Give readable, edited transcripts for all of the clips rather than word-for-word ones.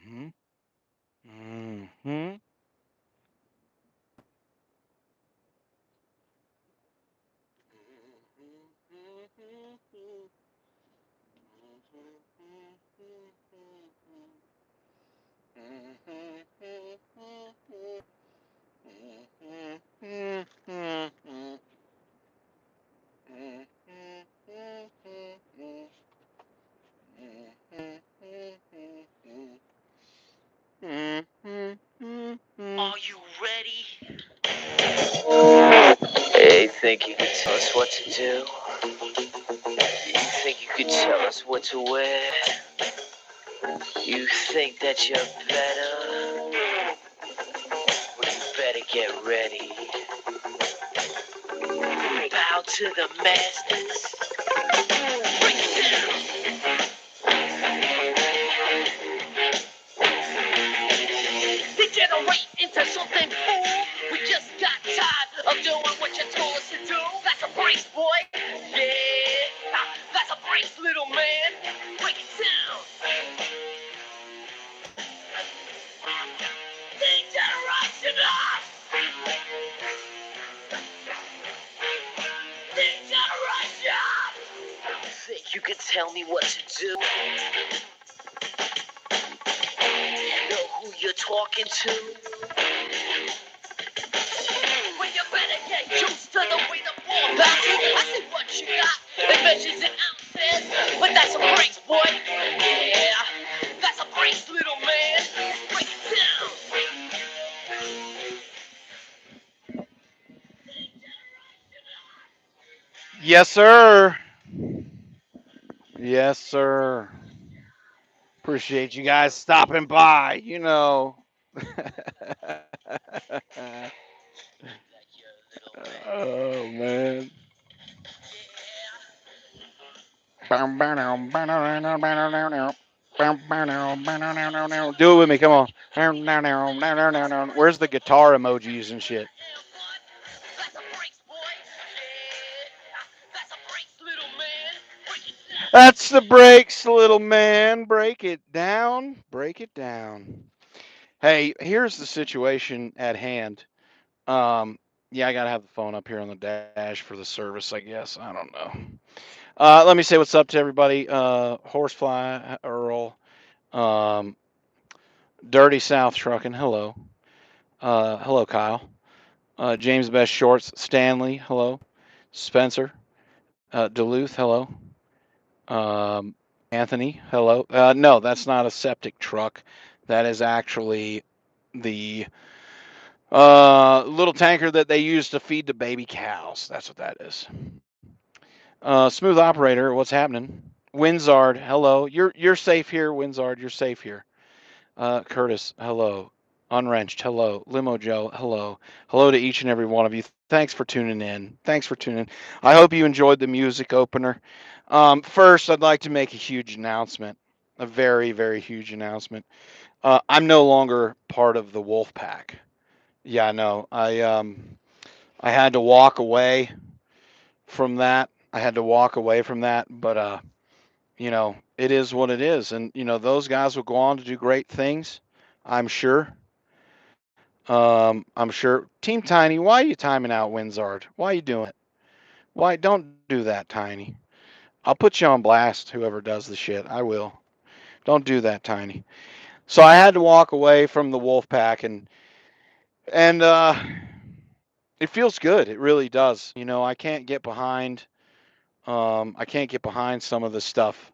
Mm-hmm. Mm-hmm. Are you ready? Hey, think you could tell us what to do? You think you could tell us what to wear? You think that you're better? Well, you better get ready. Bow to the masters. Break it down. Degenerate into something cool. We just got tired of doing what you told us to do. That's a brace, boy. Yeah, that's a brace, little man. Break it down. Degeneration up. Degeneration. Think you can tell me what to do? Know who you're talking to? Well, you better get used to the way the ball bounces. I see what you got. It measures in ounces. But that's a brace, boy. Yeah, that's a brace, little man. Break it down. Yes, sir. Yes, sir. Appreciate you guys stopping by. Oh man. Do it with me, come on. Where's the guitar emojis and shit? That's a brace, boy. Yeah, that's a brace, little man. Break it down. That's the breaks, little man. Break it down. Break it down. Hey, here's the situation at hand. Um, yeah, I gotta have the phone up here on the dash for the service, I guess. I don't know. Let me say what's up to everybody. Horsefly, Earl, um, Dirty South Trucking. Hello. Hello, Kyle. James Best Shorts. Stanley. Hello. Spencer. Duluth. Hello. Um, Anthony. Hello. No, that's not a septic truck. That is actually the little tanker that they use to feed the baby cows. That's what that is. Smooth operator, what's happening? Winzard, hello. You're safe here, Winzard. You're safe here. Curtis, hello. Unwrenched, hello. Limo Joe, hello. Hello to each and every one of you. Thanks for tuning in. Thanks for tuning in. I hope you enjoyed the music opener. First, I'd like to make a huge announcement. A very, very huge announcement. I'm no longer part of the Wolf Pack. Yeah, no. I had to walk away from that. I had to walk away from that, but it is what it is. And those guys will go on to do great things, I'm sure. I'm sure. Team Tiny, why are you timing out Winzard? Why are you doing it? Why don't do that, Tiny? I'll put you on blast, whoever does the shit. I will. Don't do that, Tiny. So I had to walk away from the wolf pack, and it feels good. It really does. I can't get behind I can't get behind some of the stuff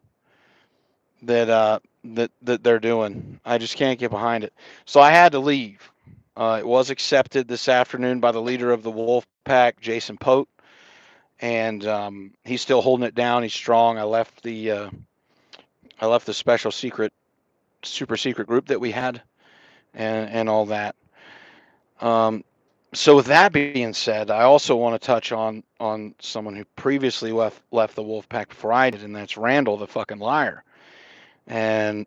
that they're doing. I just can't get behind it. So I had to leave. It was accepted this afternoon by the leader of the Wolf Pack, Jason Pote, and he's still holding it down. He's strong. I left the special secret, super secret group that we had, and all that. Um, so with that being said, I also want to touch on someone who previously left the Wolf Pack before I did, and that's Randall, the fucking liar. And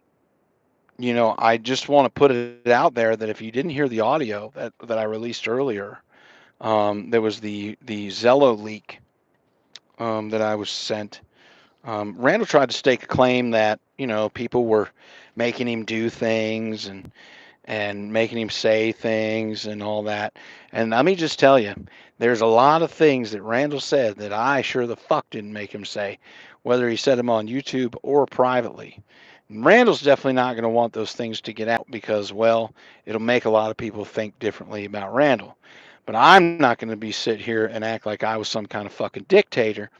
I just want to put it out there that if you didn't hear the audio that I released earlier, there was the Zello leak that I was sent. Randall tried to stake a claim that people were making him do things and making him say things and all that. And let me just tell you, there's a lot of things that Randall said that I sure the fuck didn't make him say, whether he said them on YouTube or privately. And Randall's definitely not going to want those things to get out because, well, it'll make a lot of people think differently about Randall. But I'm not going to be sit here and act like I was some kind of fucking dictator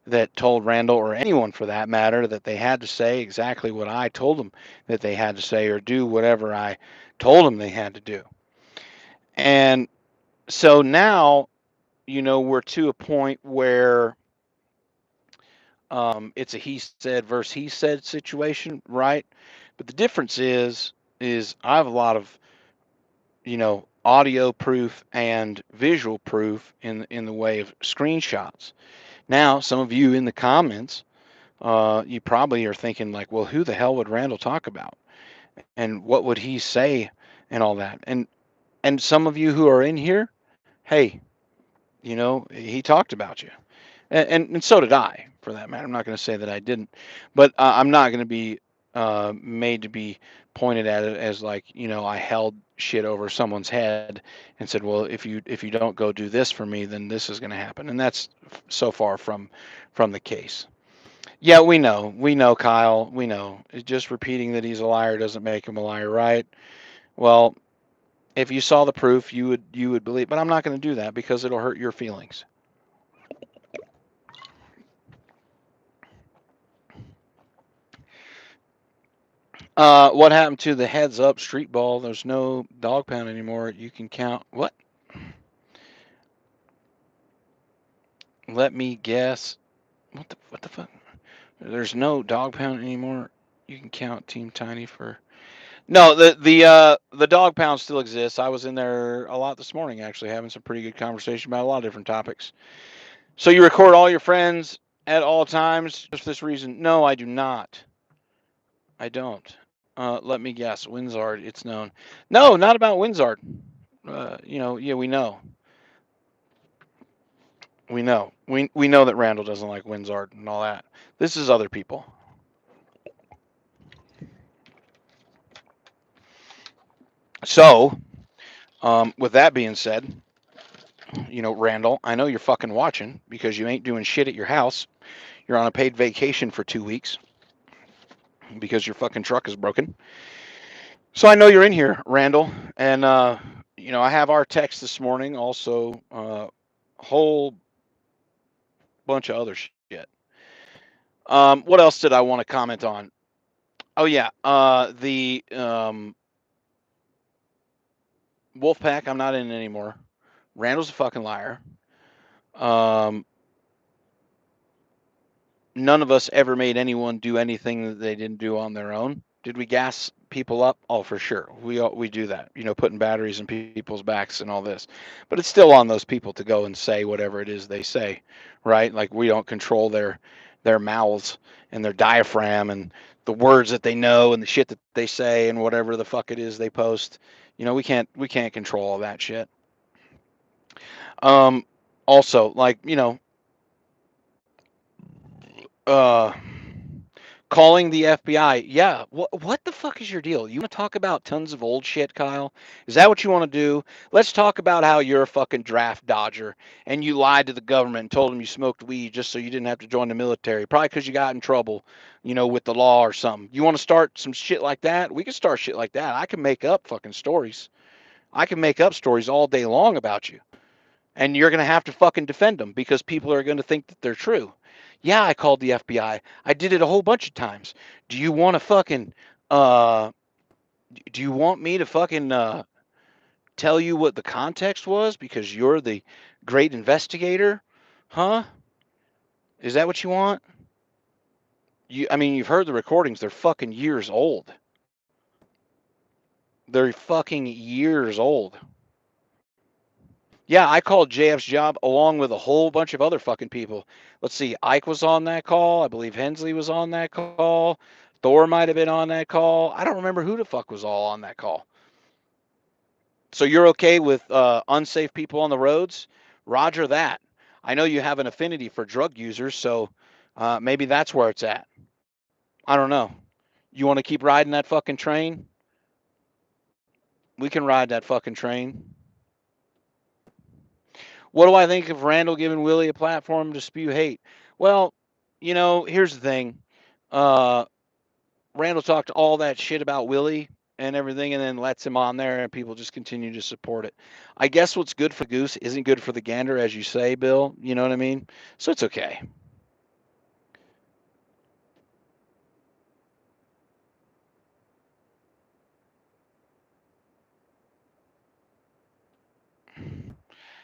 that told Randall or anyone for that matter that they had to say exactly what I told them that they had to say or do whatever I told them they had to do. And so now, we're to a point where it's a he said versus he said situation, right? But the difference is I have a lot of audio proof and visual proof in the way of screenshots. Now, some of you in the comments, you probably are thinking like, well, who the hell would Randall talk about, and what would he say, and all that, and some of you who are in here, hey, he talked about you, and so did I, for that matter. I'm not going to say that I didn't, but I'm not going to be made to be pointed at it as like I held shit over someone's head and said, well, if you don't go do this for me, then this is going to happen, and that's so far from the case. Yeah, we know, Kyle, we know. Just repeating that he's a liar doesn't make him a liar, right? Well, if you saw the proof, you would believe, but I'm not going to do that because it'll hurt your feelings. What happened to the heads up street ball? There's no dog pound anymore. You can count what? Let me guess. What the fuck? There's no dog pound anymore. You can count Team Tiny for. No, the dog pound still exists. I was in there a lot this morning, actually, having some pretty good conversation about a lot of different topics. So you record all your friends at all times just for this reason? No, I do not. I don't. Let me guess. Winzard, it's known. No, not about Winzard. Yeah, we know. We know that Randall doesn't like Winzard and all that. This is other people. So, with that being said, Randall, I know you're fucking watching because you ain't doing shit at your house. You're on a paid vacation for 2 weeks because your fucking truck is broken. So I know you're in here, Randall, and I have our text this morning. Also, whole bunch of other shit. What else did I want to comment on? Oh yeah, the Wolfpack. I'm not in anymore. Randall's a fucking liar. Um, None of us ever made anyone do anything that they didn't do on their own. Did we gas people up? Oh, for sure. We do that. Putting batteries in people's backs and all this. But it's still on those people to go and say whatever it is they say, right? Like we don't control their mouths and their diaphragm and the words that they know and the shit that they say and whatever the fuck it is they post. We can't control all that shit. Um, Also, like uh calling the FBI. Yeah, what the fuck is your deal? You want to talk about tons of old shit, Kyle? Is that what you want to do? Let's talk about how you're a fucking draft dodger and you lied to the government and told them you smoked weed just so you didn't have to join the military, probably because you got in trouble, with the law or something. You want to start some shit like that? We can start shit like that. I can make up fucking stories. I can make up stories all day long about you, and you're going to have to fucking defend them because people are going to think that they're true. Yeah, I called the FBI. I did it a whole bunch of times. Do you want to fucking uh do you want me to fucking tell you what the context was because you're the great investigator? Huh? Is that what you want? You've heard the recordings. They're fucking years old. They're fucking years old. Yeah, I called JF's job along with a whole bunch of other fucking people. Let's see, Ike was on that call. I believe Hensley was on that call. Thor might have been on that call. I don't remember who the fuck was all on that call. So you're okay with unsafe people on the roads? Roger that. I know you have an affinity for drug users, so Maybe that's where it's at. I don't know. You want to keep riding that fucking train? We can ride that fucking train. What do I think of Randall giving Willie a platform to spew hate? Well, here's the thing. Uh, Randall talked all that shit about Willie and everything, and then lets him on there, and people just continue to support it. I guess what's good for the goose isn't good for the gander, as you say, Bill. You know what I mean? So it's okay.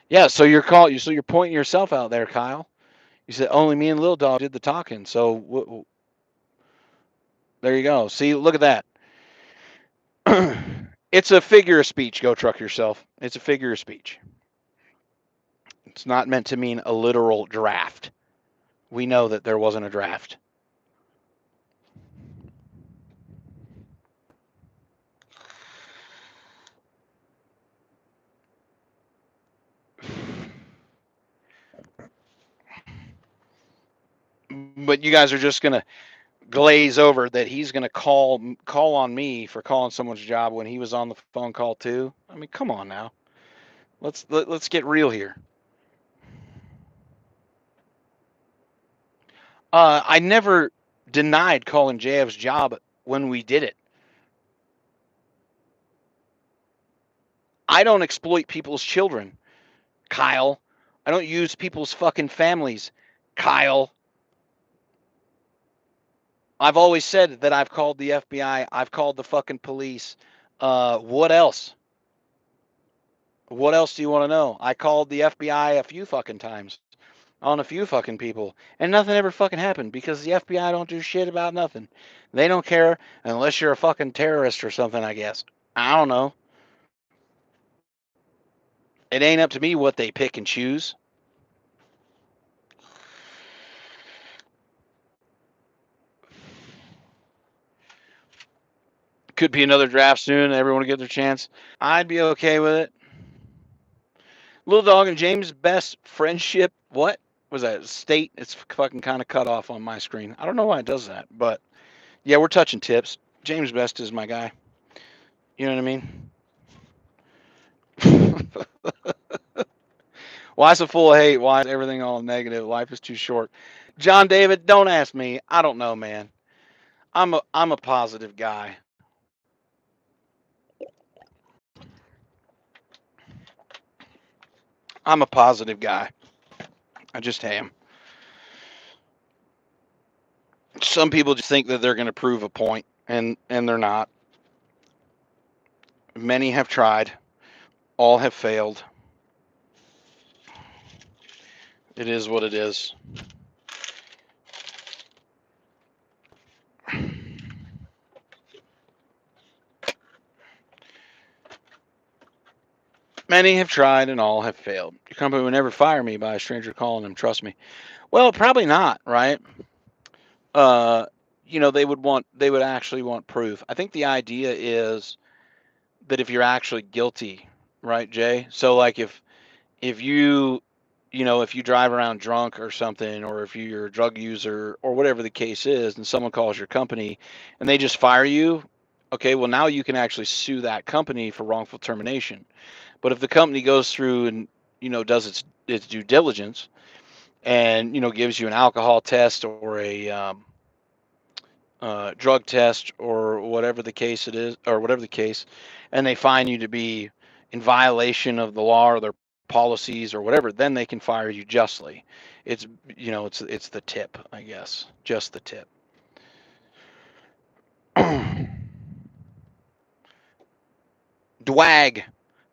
Yeah. So you're pointing yourself out there, Kyle. You said only me and Lil Dawg did the talking. So there you go. See, look at that. It's a figure of speech. Go truck yourself. It's a figure of speech. It's not meant to mean a literal draft. We know that there wasn't a draft. But you guys are just gonna glaze over that he's gonna call on me for calling someone's job when he was on the phone call too. I mean, come on now. Let's get real here. I never denied calling JF's job when we did it. I don't exploit people's children, Kyle. I don't use people's fucking families, Kyle. I've always said that I've called the FBI. I've called the fucking police. What else? What else do you want to know? I called the FBI a few fucking times on a few fucking people, and nothing ever fucking happened because the FBI don't do shit about nothing. They don't care unless you're a fucking terrorist or something, I guess. I don't know. It ain't up to me what they pick and choose. Could be another draft soon. Everyone will get their chance. I'd be okay with it. Lil Dawg and James Best friendship. What was that? State? It's fucking kind of cut off on my screen. I don't know why it does that, but yeah, we're touching tips. James Best is my guy. You know what I mean? Why so full of hate? Why is everything all negative? Life is too short. John David, don't ask me. I don't know, man. I'm a positive guy. I'm a positive guy. I just am. Some people just think that they're going to prove a point, and they're not. Many have tried. All have failed. It is what it is. Many have tried and all have failed. Your company would never fire me by a stranger calling them. Trust me. Well, probably not, right? Uh, they would actually want proof. I think the idea is that if you're actually guilty, right, Jay? So like if if you drive around drunk or something, or if you're a drug user or whatever the case is, and someone calls your company and they just fire you, okay, well now you can actually sue that company for wrongful termination. But if the company goes through and does its due diligence and gives you an alcohol test or a drug test or whatever the case it is, or whatever the case, and they find you to be in violation of the law or their policies or whatever, then they can fire you justly. It's it's the tip, I guess, just the tip. Dwag,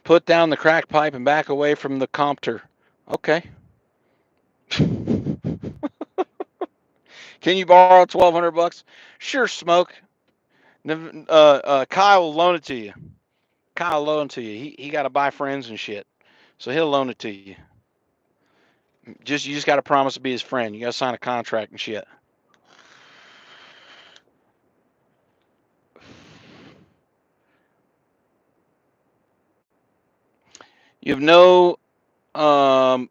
put down the crack pipe and back away from the compter. Okay. Can you borrow 1,200 bucks? Sure, smoke. Kyle will loan it to you. Kyle will loan it to you. He got to buy friends and shit, so he'll loan it to you. You just got to promise to be his friend. You got to sign a contract and shit. You have um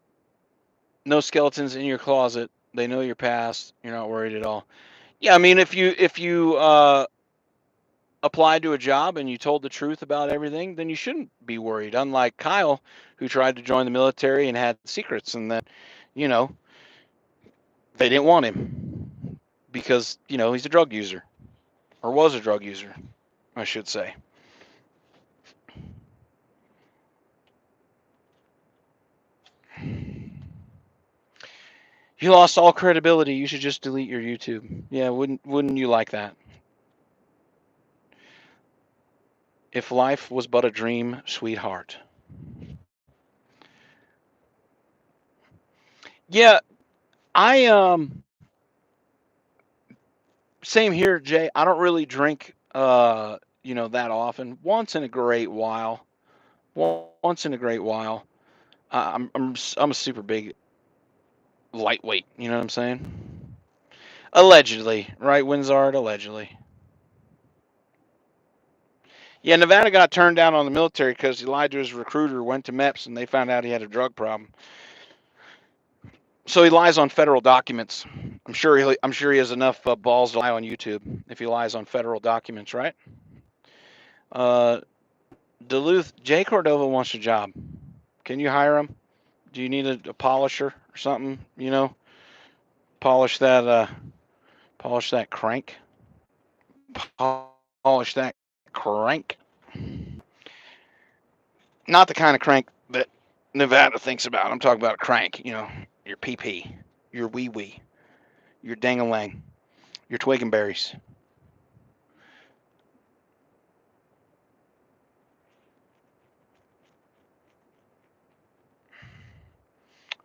no skeletons in your closet. They know your past. You're not worried at all. Yeah, I mean, if you applied to a job and you told the truth about everything, then you shouldn't be worried. Unlike Kyle, who tried to join the military and had secrets, and then, you know, they didn't want him because he's a drug user or was a drug user, I should say. You lost all credibility. You should just delete your YouTube. Yeah, wouldn't you like that? If life was but a dream, sweetheart. Yeah, I same here, Jay. I don't really drink that often. Once in a great while. Once in a great while. I'm a super big lightweight, you know what I'm saying? Allegedly, right, Winzard? Allegedly. Yeah, Nevada got turned down on the military because he lied to his recruiter, went to MEPS, and they found out he had a drug problem. So he lies on federal documents. I'm sure he has enough balls to lie on YouTube if he lies on federal documents, right? Uh, Duluth, Jay Cordova wants a job. Can you hire him? Do you need a polisher or something? Polish that polish that crank. Polish that crank. Not the kind of crank that Nevada thinks about. I'm talking about a crank. Your pee pee, your wee wee, your dangalang, your twiggenberries.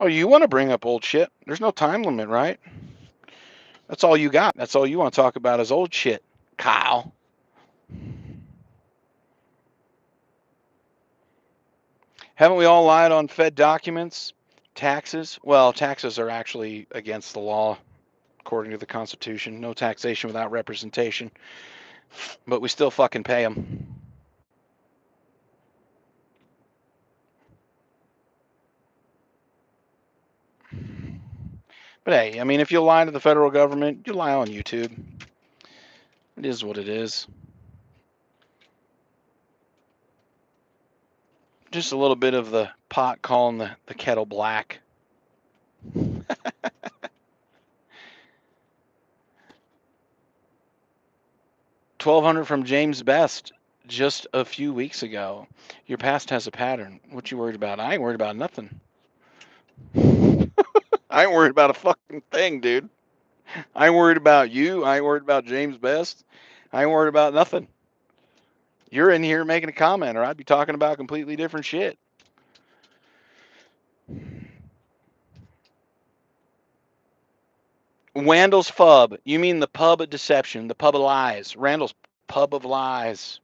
Oh, you want to bring up old shit? There's no time limit, right? That's all you got. That's all you want to talk about is old shit, Kyle. Haven't we all lied on Fed documents? Taxes? Well, taxes are actually against the law, according to the Constitution. No taxation without representation. But we still fucking pay them. But hey, I mean, if you lie to the federal government, you lie on YouTube. It is what it is. Just a little bit of the pot calling the kettle black. 1200 from James Best just a few weeks ago. Your past has a pattern. What you worried about? I ain't worried about nothing. I ain't worried about a fucking thing, dude. I ain't worried about you. I ain't worried about James Best. I ain't worried about nothing. You're in here making a comment, or I'd be talking about completely different shit. Randall's Pub. You mean the pub of deception, the pub of lies. Randall's Pub of Lies.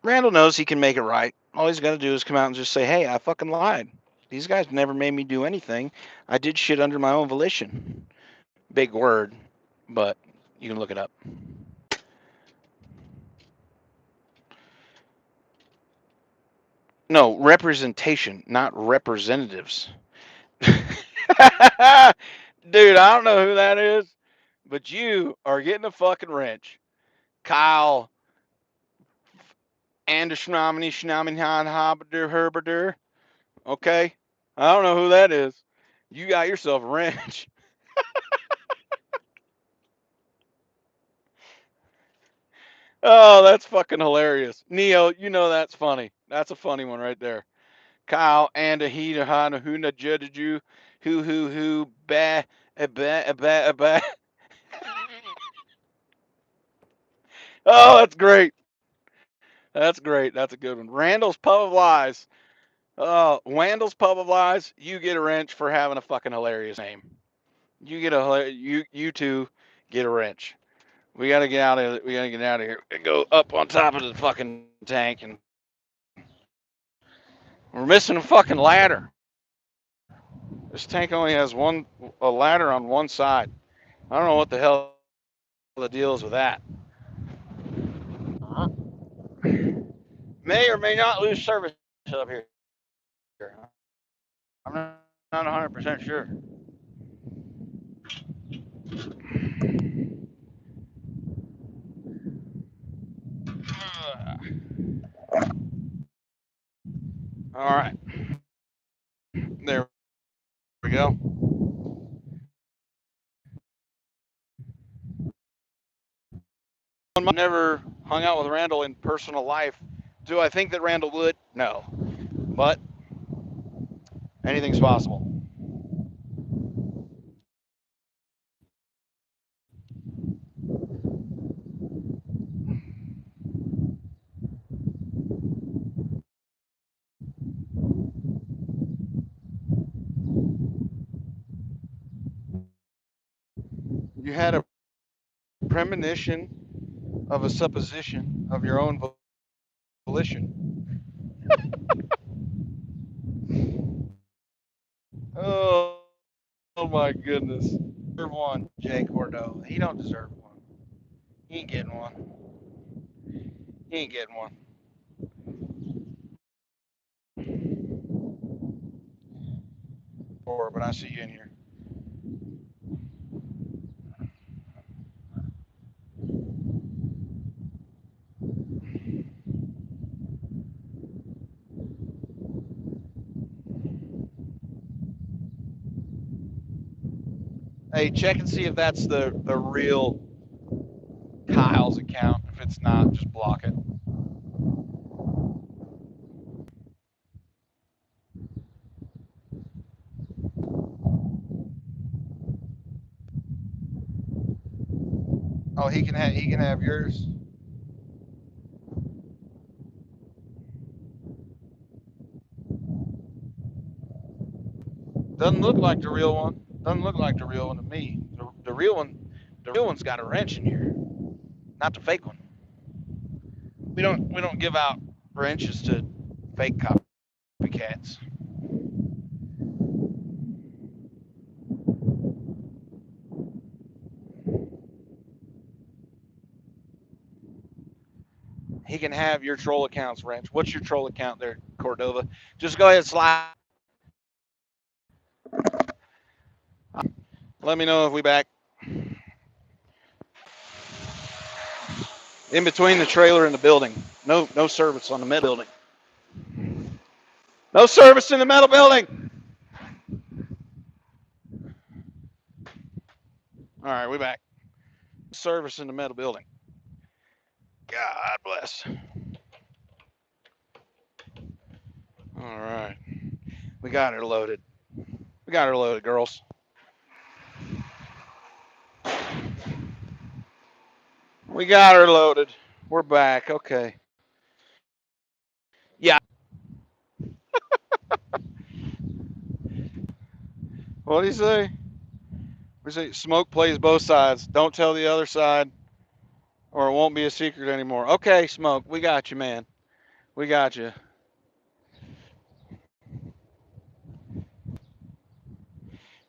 Randall knows he can make it right. All he's got to do is come out and just say, hey, I fucking lied. These guys never made me do anything. I did shit under my own volition. Big word, but you can look it up. No, representation, not representatives. Dude, I don't know who that is, but you are getting a fucking wrench. Kyle and a schnominy schnominy hoberder herberder. Okay? I don't know who that is. You got yourself a wrench. Oh, that's fucking hilarious. Neo, you know that's funny. That's a funny one right there. Kyle and a he to hana huna judged you who ba ba. Oh, that's great. That's great. That's a good one. Randall's Pub of Lies. Oh, Randall's Pub of Lies. You get a wrench for having a fucking hilarious name. You two get a wrench. We gotta get out of it. We gotta get out of here and go up on top of the fucking tank, and we're missing a fucking ladder. This tank only has a ladder on one side. I don't know what the hell the deal is with that. May or may not lose service up here. I don't know. I'm not 100% sure. All right. There we go. Never hung out with Randall in personal life. Do I think that Randall would? No. But anything's possible. You had a premonition of a supposition of your own volition. Oh, oh my goodness. Deserve one, Jay Cordova. He don't deserve one. He ain't getting one. He ain't getting one. But I see you in here. Hey, check and see if that's the real Kyle's account. If it's not, just block it. Oh, he can have yours. Doesn't look like the real one. Doesn't look like the real one to me. The real one, the real one's got a wrench in here, not the fake one. We don't give out wrenches to fake copycats. He can have your troll account's wrench. What's your troll account there, Cordova? Just go ahead and slide. Let me know if we back. In between the trailer and the building. No service on the metal building. No service in the metal building. All right, we back. Service in the metal building. God bless. All right. We got her loaded. We got her loaded, girls. We got her loaded. We're back. Okay. Yeah. What do you say? We say smoke plays both sides. Don't tell the other side, or it won't be a secret anymore. Okay, smoke. We got you, man. We got you.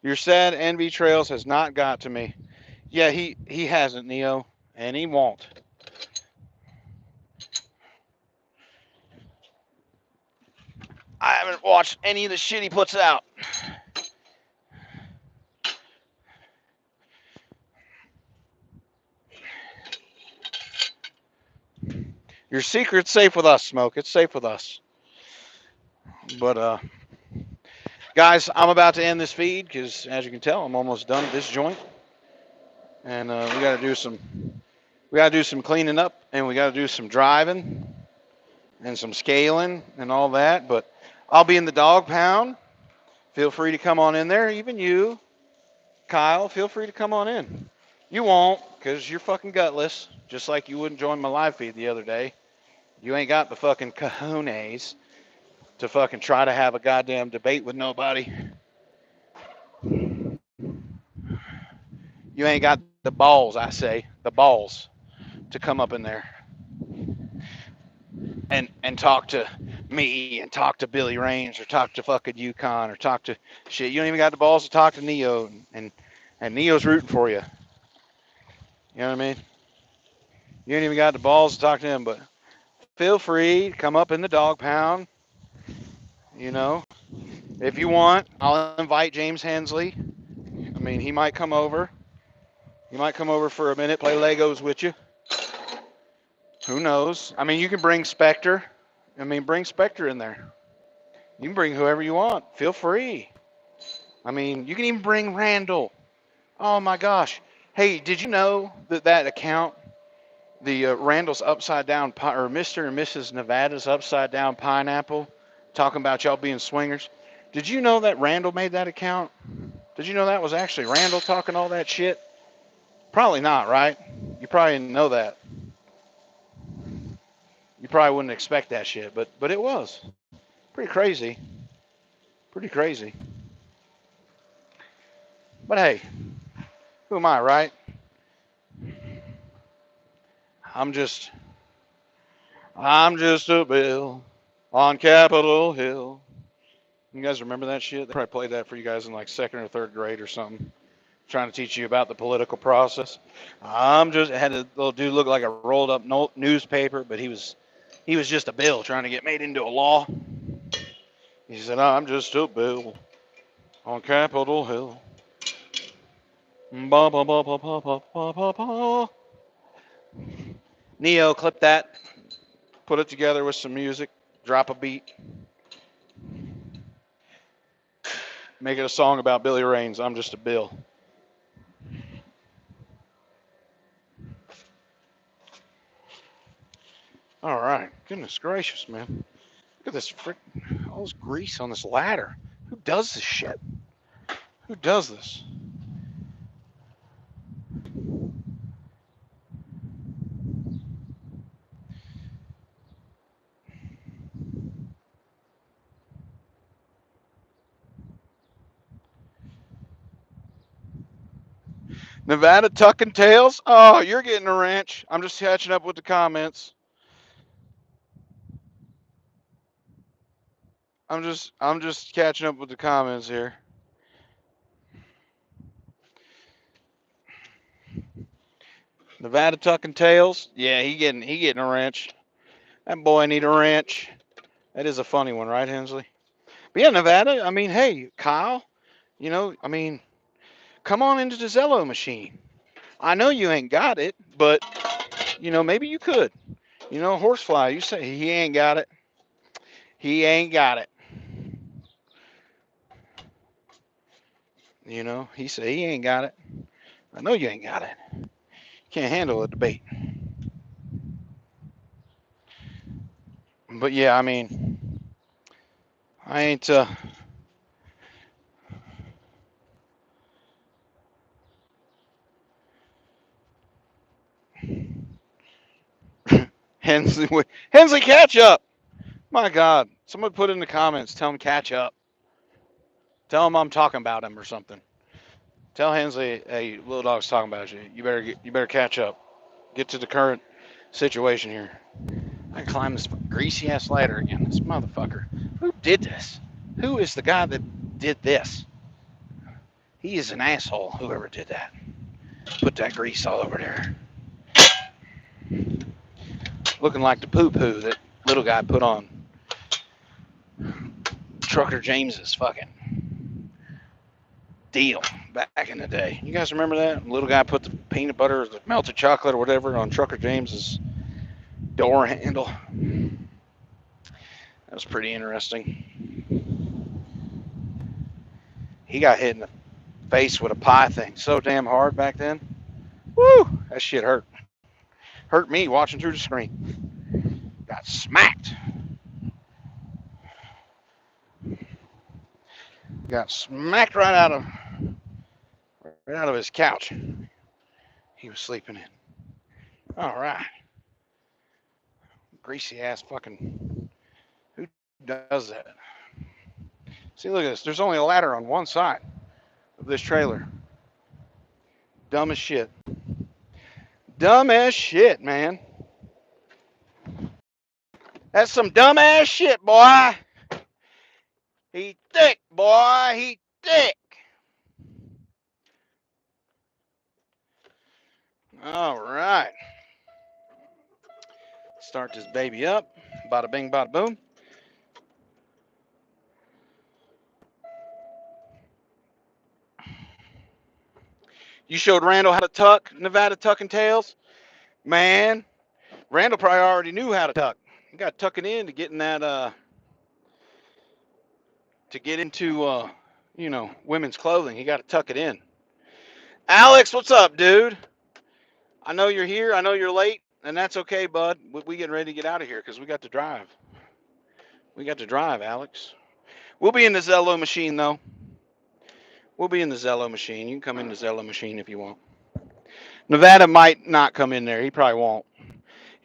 Your sad envy trails has not got to me. Yeah, he hasn't, Neo, and he won't. I haven't watched any of the shit he puts out. Your secret's safe with us, Smoke. It's safe with us. But guys, I'm about to end this feed because, as you can tell, I'm almost done with this joint, and we gotta do some cleaning up, and we gotta do some driving and some scaling and all that. But I'll be in the dog pound. Feel free to come on in there. Even you, Kyle, feel free to come on in. You won't, because you're fucking gutless, just like you wouldn't join my live feed the other day. You ain't got the fucking cojones to fucking try to have a goddamn debate with nobody. You ain't got the balls, I say, the balls to come up in there and talk to me and talk to Billy Rains or talk to fucking Yukon or talk to shit. You don't even got the balls to talk to Neo and Neo's rooting for you. You know what I mean? You ain't even got the balls to talk to him, but feel free to come up in the dog pound, you know. If you want, I'll invite James Hensley. I mean, he might come over. He might come over for a minute, play Legos with you. Who knows? I mean, you can bring Spectre. I mean, bring Spectre in there. You can bring whoever you want. Feel free. I mean, you can even bring Randall. Oh my gosh. Hey, did you know that that account, the Randall's Upside Down, or Mr. and Mrs. Nevada's Upside Down Pineapple, talking about y'all being swingers? Did you know that Randall made that account? Did you know that was actually Randall talking all that shit? Probably not, right? You probably didn't know that. You probably wouldn't expect that shit, but it was pretty crazy. Pretty crazy. But hey, who am I, right? I'm just I'm just a bill on Capitol Hill. You guys remember that shit? They probably played that for you guys in like second or third grade or something, trying to teach you about the political process. I'm just had a little dude look like a rolled up newspaper, but he was just a bill trying to get made into a law. He said, "I'm just a bill on Capitol Hill." Ba, ba, ba, ba, ba, ba, ba, ba, ba. Neo, clip that, put it together with some music, drop a beat, make it a song about Billy Raines. I'm just a bill. All right. Goodness gracious, man. Look at this all this grease on this ladder. Who does this shit? Who does this? Nevada tucking tails? Oh, you're getting a wrench. I'm just catching up with the comments. I'm just catching up with the comments here. Nevada tucking tails? Yeah, he getting a wrench. That boy need a wrench. That is a funny one, right, Hensley? But yeah, Nevada, I mean, hey, Kyle, I mean, come on into the Zello machine. I know you ain't got it, but maybe you could. Horsefly, you say he ain't got it. He ain't got it. He said he ain't got it. I know you ain't got it. Can't handle a debate. But yeah, I mean, I ain't. Hensley, Hensley, catch up. My God, someone put in the comments. Tell him catch up. Tell him I'm talking about him or something. Tell Hensley, hey, Lil Dawg's talking about you. You better catch up. Get to the current situation here. I climb this greasy ass ladder again. This motherfucker. Who did this? Who is the guy that did this? He is an asshole, whoever did that. Put that grease all over there. Looking like the poo poo that little guy put on Trucker James's fucking deal back in the day. You guys remember that? Little guy put the peanut butter or the melted chocolate or whatever on Trucker James's door handle. That was pretty interesting. He got hit in the face with a pie thing so damn hard back then. Woo! That shit hurt. Hurt me watching through the screen. Got smacked. Got smacked right out of his couch. He was sleeping in. All right. Greasy ass fucking. Who does that? See, look at this. There's only a ladder on one side of this trailer. Dumb as shit. Dumb as shit, man. That's some dumb ass shit, boy. He thick, boy. He thick. All right. Start this baby up. Bada bing, bada boom. You showed Randall how to tuck Nevada tucking tails, man. Randall probably already knew how to tuck. You got to tuck it in to get in that to get into women's clothing. You got to tuck it in. Alex, what's up, dude? I know you're here. I know you're late, and that's okay, bud. We getting ready to get out of here because we got to drive. We got to drive, Alex. We'll be in the Zello machine though. We'll be in the Zello machine. You can come in the Zello machine if you want. Nevada might not come in there. He probably won't.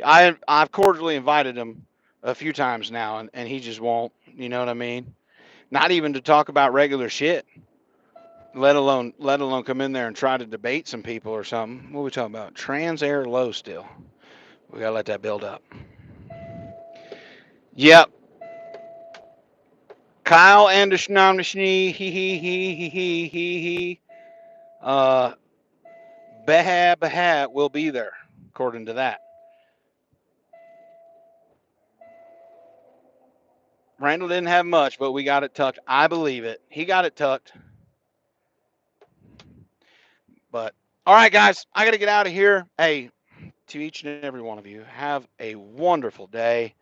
I've cordially invited him a few times now, and he just won't. You know what I mean? Not even to talk about regular shit. Let alone come in there and try to debate some people or something. What are we talking about? Trans air low still. We gotta let that build up. Yep. Kyle Andershnamnishni he. Uh, Beha will be there, according to that. Randall didn't have much, but we got it tucked. I believe it. He got it tucked. But all right, guys, I got to get out of here. Hey, to each and every one of you, have a wonderful day.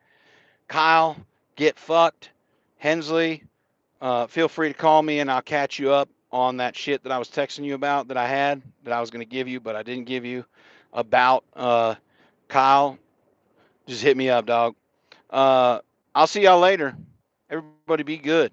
Kyle, get fucked. Hensley, feel free to call me and I'll catch you up on that shit that I was texting you about that I had that I was going to give you, but I didn't give you about Kyle. Just hit me up, dog. I'll see y'all later. Everybody be good.